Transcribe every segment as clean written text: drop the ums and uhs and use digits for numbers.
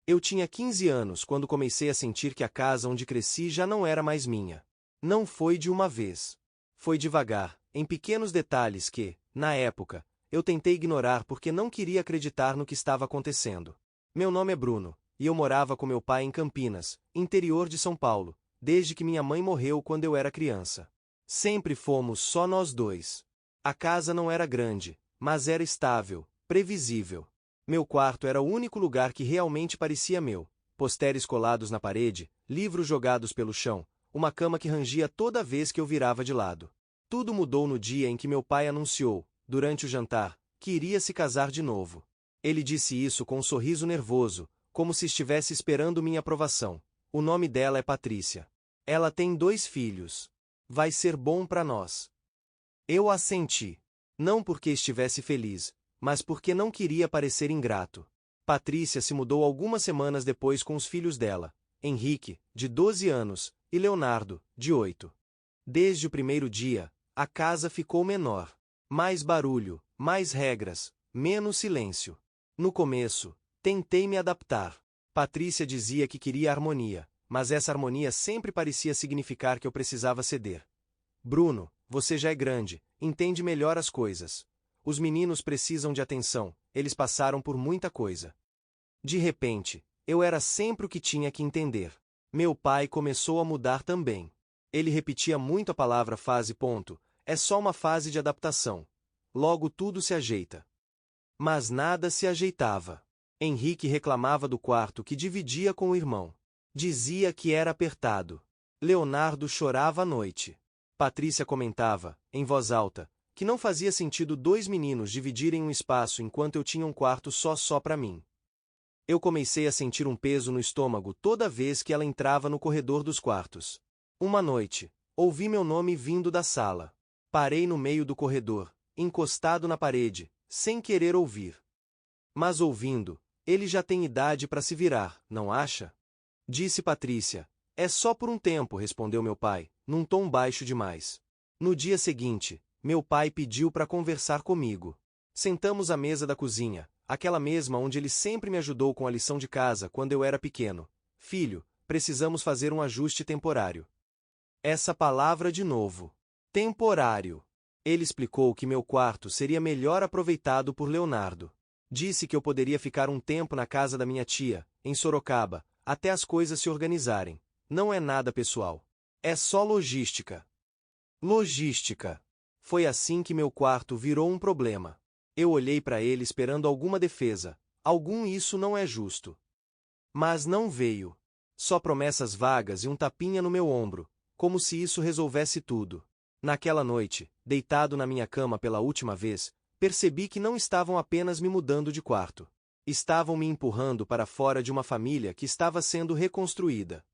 Eu tinha 15 anos quando comecei a sentir que a casa onde cresci já não era mais minha. Não foi de uma vez. Foi devagar, em pequenos detalhes que, na época, eu tentei ignorar porque não queria acreditar no que estava acontecendo. Meu nome é Bruno, e eu morava com meu pai em Campinas, interior de São Paulo, desde que minha mãe morreu quando eu era criança. Sempre fomos só nós dois. A casa não era grande, mas era estável, previsível. Meu quarto era o único lugar que realmente parecia meu. Posteres colados na parede, livros jogados pelo chão, uma cama que rangia toda vez que eu virava de lado. Tudo mudou no dia em que meu pai anunciou, durante o jantar, que iria se casar de novo. Ele disse isso com um sorriso nervoso, como se estivesse esperando minha aprovação. O nome dela é Patrícia. Ela tem 2 filhos. Vai ser bom para nós. Eu assenti. Não porque estivesse feliz, mas porque não queria parecer ingrato. Patrícia se mudou algumas semanas depois com os filhos dela, Henrique, de 12 anos, e Leonardo, de 8. Desde o primeiro dia, a casa ficou menor. Mais barulho, mais regras, menos silêncio. No começo, tentei me adaptar. Patrícia dizia que queria harmonia, mas essa harmonia sempre parecia significar que eu precisava ceder. Bruno, você já é grande, entende melhor as coisas. Os meninos precisam de atenção, eles passaram por muita coisa. De repente, eu era sempre o que tinha que entender. Meu pai começou a mudar também. Ele repetia muito a palavra fase. É só uma fase de adaptação. Logo tudo se ajeita. Mas nada se ajeitava. Henrique reclamava do quarto que dividia com o irmão. Dizia que era apertado. Leonardo chorava à noite. Patrícia comentava, em voz alta, que não fazia sentido 2 meninos dividirem um espaço enquanto eu tinha um quarto só para mim. Eu comecei a sentir um peso no estômago toda vez que ela entrava no corredor dos quartos. Uma noite, ouvi meu nome vindo da sala. Parei no meio do corredor, encostado na parede, sem querer ouvir. Mas ouvindo, ele já tem idade para se virar, não acha? Disse Patrícia. É só por um tempo, respondeu meu pai, num tom baixo demais. No dia seguinte, meu pai pediu para conversar comigo. Sentamos à mesa da cozinha, aquela mesma onde ele sempre me ajudou com a lição de casa quando eu era pequeno. Filho, precisamos fazer um ajuste temporário. Essa palavra de novo. Temporário. Ele explicou que meu quarto seria melhor aproveitado por Leonardo. Disse que eu poderia ficar um tempo na casa da minha tia, em Sorocaba, até as coisas se organizarem. Não é nada pessoal. É só logística. Logística. Foi assim que meu quarto virou um problema. Eu olhei para ele esperando alguma defesa. Isso não é justo. Mas não veio. Só promessas vagas e um tapinha no meu ombro, como se isso resolvesse tudo. Naquela noite, deitado na minha cama pela última vez, percebi que não estavam apenas me mudando de quarto. Estavam me empurrando para fora de uma família que estava sendo reconstruída.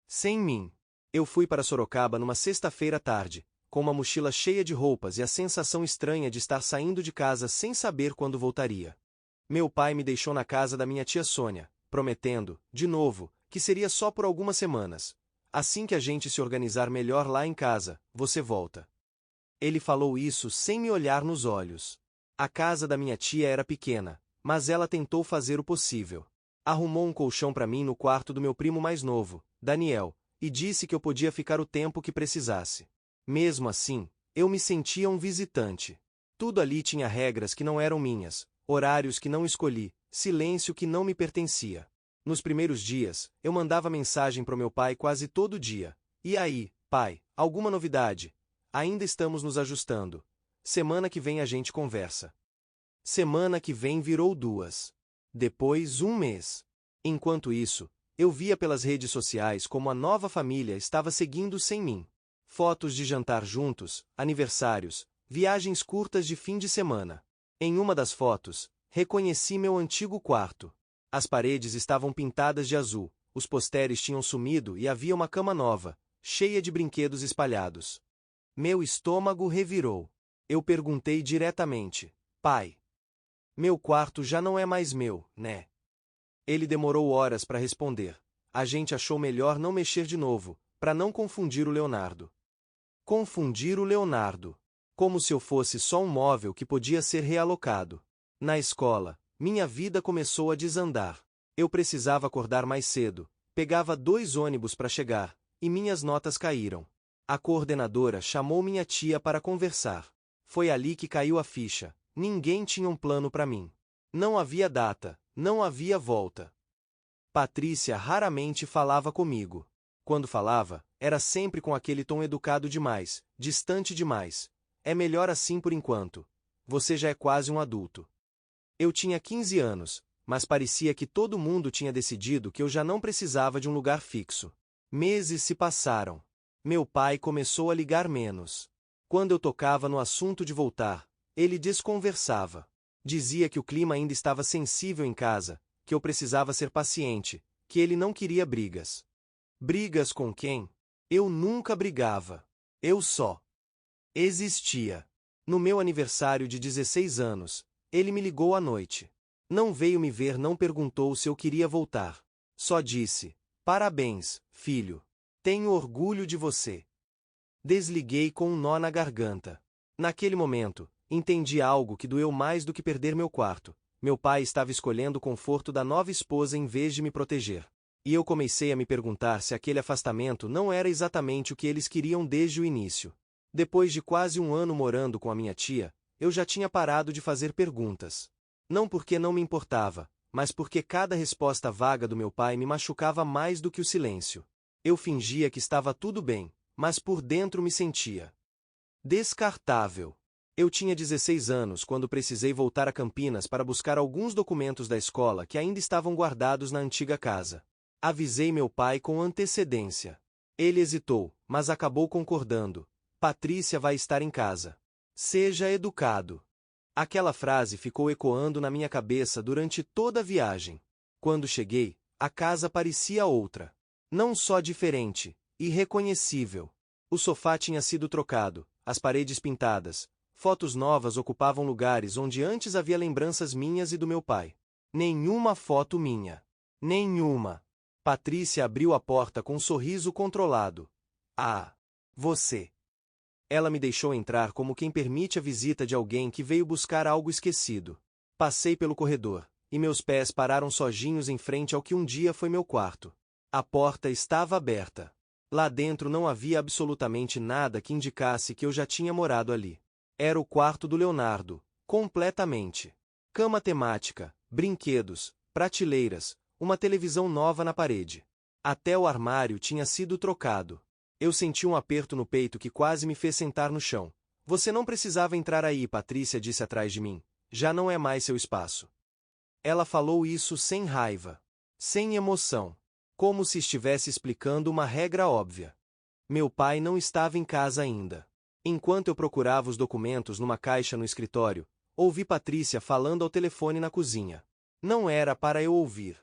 Sem mim. Eu fui para Sorocaba numa sexta-feira à tarde, com uma mochila cheia de roupas e a sensação estranha de estar saindo de casa sem saber quando voltaria. Meu pai me deixou na casa da minha tia Sônia, prometendo, de novo, que seria só por algumas semanas. Assim que a gente se organizar melhor lá em casa, você volta. Ele falou isso sem me olhar nos olhos. A casa da minha tia era pequena, mas ela tentou fazer o possível. Arrumou um colchão para mim no quarto do meu primo mais novo, Daniel, e disse que eu podia ficar o tempo que precisasse. Mesmo assim, eu me sentia um visitante. Tudo ali tinha regras que não eram minhas, horários que não escolhi, silêncio que não me pertencia. Nos primeiros dias, eu mandava mensagem pro meu pai quase todo dia. E aí, pai, alguma novidade? Ainda estamos nos ajustando. Semana que vem a gente conversa. Semana que vem virou 2. Depois 1 mês. Enquanto isso, eu via pelas redes sociais como a nova família estava seguindo sem mim. Fotos de jantar juntos, aniversários, viagens curtas de fim de semana. Em uma das fotos, reconheci meu antigo quarto. As paredes estavam pintadas de azul, os posteres tinham sumido e havia uma cama nova, cheia de brinquedos espalhados. Meu estômago revirou. Eu perguntei diretamente: pai, meu quarto já não é mais meu, né? Ele demorou horas para responder. A gente achou melhor não mexer de novo, para não confundir o Leonardo. Confundir o Leonardo. Como se eu fosse só um móvel que podia ser realocado. Na escola, minha vida começou a desandar. Eu precisava acordar mais cedo, pegava 2 ônibus para chegar, e minhas notas caíram. A coordenadora chamou minha tia para conversar. Foi ali que caiu a ficha. Ninguém tinha um plano para mim. Não havia data, não havia volta. Patrícia raramente falava comigo. Quando falava, era sempre com aquele tom educado demais, distante demais. É melhor assim por enquanto. Você já é quase um adulto. Eu tinha 15 anos, mas parecia que todo mundo tinha decidido que eu já não precisava de um lugar fixo. Meses se passaram. Meu pai começou a ligar menos. Quando eu tocava no assunto de voltar, ele desconversava. Dizia que o clima ainda estava sensível em casa, que eu precisava ser paciente, que ele não queria brigas. Brigas com quem? Eu nunca brigava. Eu só existia. No meu aniversário de 16 anos, ele me ligou à noite. Não veio me ver, não perguntou se eu queria voltar. Só disse: "Parabéns, filho. Tenho orgulho de você." Desliguei com um nó na garganta. Naquele momento, entendi algo que doeu mais do que perder meu quarto. Meu pai estava escolhendo o conforto da nova esposa em vez de me proteger. E eu comecei a me perguntar se aquele afastamento não era exatamente o que eles queriam desde o início. Depois de quase um ano morando com a minha tia, eu já tinha parado de fazer perguntas. Não porque não me importava, mas porque cada resposta vaga do meu pai me machucava mais do que o silêncio. Eu fingia que estava tudo bem, mas por dentro me sentia descartável. Eu tinha 16 anos quando precisei voltar a Campinas para buscar alguns documentos da escola que ainda estavam guardados na antiga casa. Avisei meu pai com antecedência. Ele hesitou, mas acabou concordando. "Patrícia vai estar em casa. Seja educado." Aquela frase ficou ecoando na minha cabeça durante toda a viagem. Quando cheguei, a casa parecia outra. Não só diferente, irreconhecível. O sofá tinha sido trocado, as paredes pintadas, fotos novas ocupavam lugares onde antes havia lembranças minhas e do meu pai. Nenhuma foto minha. Nenhuma. Patrícia abriu a porta com um sorriso controlado. "Ah, você." Ela me deixou entrar como quem permite a visita de alguém que veio buscar algo esquecido. Passei pelo corredor, e meus pés pararam sozinhos em frente ao que um dia foi meu quarto. A porta estava aberta. Lá dentro não havia absolutamente nada que indicasse que eu já tinha morado ali. Era o quarto do Leonardo, completamente. Cama temática, brinquedos, prateleiras, uma televisão nova na parede. Até o armário tinha sido trocado. Eu senti um aperto no peito que quase me fez sentar no chão. "Você não precisava entrar aí", Patrícia disse atrás de mim. "Já não é mais seu espaço." Ela falou isso sem raiva, sem emoção, como se estivesse explicando uma regra óbvia. Meu pai não estava em casa ainda. Enquanto eu procurava os documentos numa caixa no escritório, ouvi Patrícia falando ao telefone na cozinha. Não era para eu ouvir.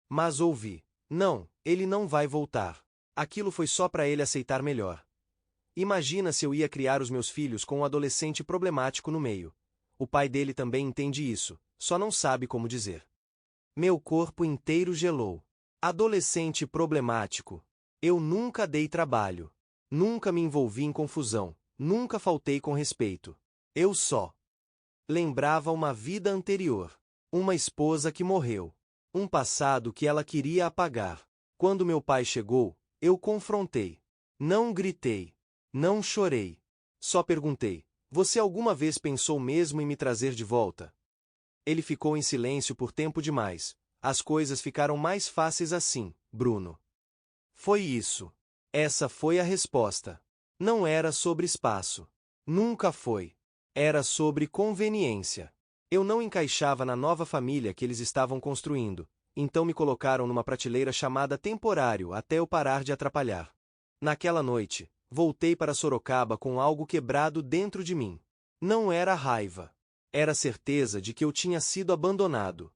Mas ouvi. "Não, ele não vai voltar." Aquilo foi só para ele aceitar melhor. Imagina se eu ia criar os meus filhos com um adolescente problemático no meio. O pai dele também entende isso, só não sabe como dizer. Meu corpo inteiro gelou. Adolescente problemático. Eu nunca dei trabalho. Nunca me envolvi em confusão. Nunca faltei com respeito. Eu só lembrava uma vida anterior. Uma esposa que morreu. Um passado que ela queria apagar. Quando meu pai chegou, eu confrontei. Não gritei. Não chorei. Só perguntei: "Você alguma vez pensou mesmo em me trazer de volta?" Ele ficou em silêncio por tempo demais. "As coisas ficaram mais fáceis assim, Bruno." Foi isso. Essa foi a resposta. Não era sobre espaço. Nunca foi. Era sobre conveniência. Eu não encaixava na nova família que eles estavam construindo, então me colocaram numa prateleira chamada temporário até eu parar de atrapalhar. Naquela noite, voltei para Sorocaba com algo quebrado dentro de mim. Não era raiva. Era certeza de que eu tinha sido abandonado.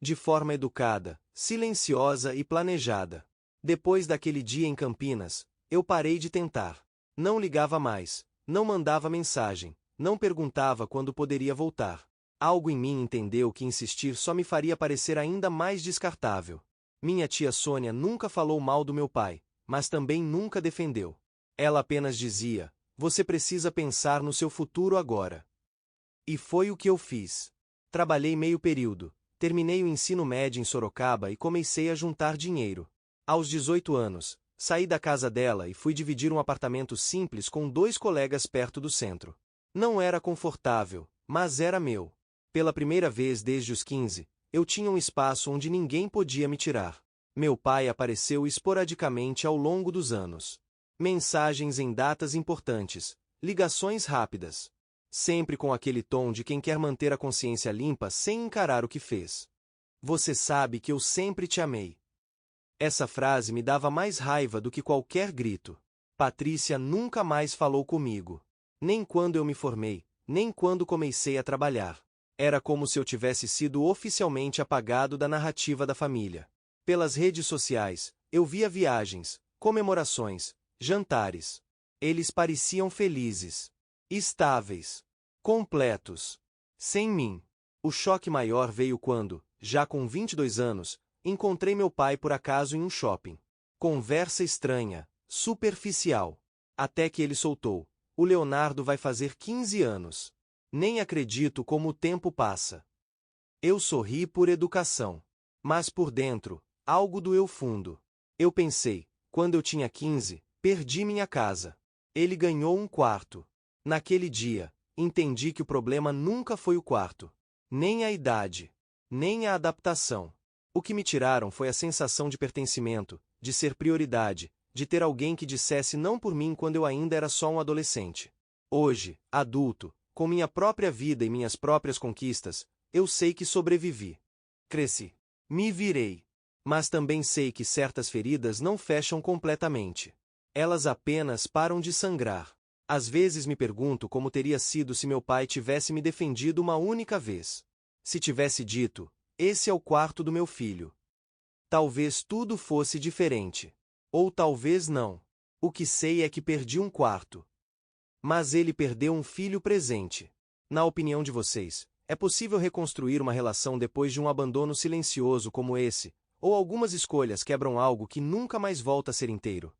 De forma educada, silenciosa e planejada. Depois daquele dia em Campinas, eu parei de tentar. Não ligava mais, não mandava mensagem, não perguntava quando poderia voltar. Algo em mim entendeu que insistir só me faria parecer ainda mais descartável. Minha tia Sônia nunca falou mal do meu pai, mas também nunca defendeu. Ela apenas dizia: "Você precisa pensar no seu futuro agora." E foi o que eu fiz. Trabalhei meio período, terminei o ensino médio em Sorocaba e comecei a juntar dinheiro. Aos 18 anos, saí da casa dela e fui dividir um apartamento simples com 2 colegas perto do centro. Não era confortável, mas era meu. Pela primeira vez desde os 15, eu tinha um espaço onde ninguém podia me tirar. Meu pai apareceu esporadicamente ao longo dos anos. Mensagens em datas importantes, ligações rápidas. Sempre com aquele tom de quem quer manter a consciência limpa sem encarar o que fez. Você sabe que eu sempre te amei. Essa frase me dava mais raiva do que qualquer grito. Patrícia nunca mais falou comigo. Nem quando eu me formei, nem quando comecei a trabalhar. Era como se eu tivesse sido oficialmente apagado da narrativa da família. Pelas redes sociais, eu via viagens, comemorações, jantares. Eles pareciam felizes, estáveis, completos. Sem mim. O choque maior veio quando, já com 22 anos, encontrei meu pai por acaso em um shopping. Conversa estranha, superficial. Até que ele soltou: "O Leonardo vai fazer 15 anos. Nem acredito como o tempo passa." Eu sorri por educação. Mas por dentro, algo doeu fundo. Eu pensei, quando eu tinha 15, perdi minha casa. Ele ganhou um quarto. Naquele dia, entendi que o problema nunca foi o quarto. Nem a idade. Nem a adaptação. O que me tiraram foi a sensação de pertencimento, de ser prioridade, de ter alguém que dissesse não por mim quando eu ainda era só um adolescente. Hoje, adulto, com minha própria vida e minhas próprias conquistas, eu sei que sobrevivi. Cresci. Me virei. Mas também sei que certas feridas não fecham completamente. Elas apenas param de sangrar. Às vezes me pergunto como teria sido se meu pai tivesse me defendido uma única vez. Se tivesse dito: "Esse é o quarto do meu filho." Talvez tudo fosse diferente. Ou talvez não. O que sei é que perdi um quarto. Mas ele perdeu um filho presente. Na opinião de vocês, é possível reconstruir uma relação depois de um abandono silencioso como esse, ou algumas escolhas quebram algo que nunca mais volta a ser inteiro?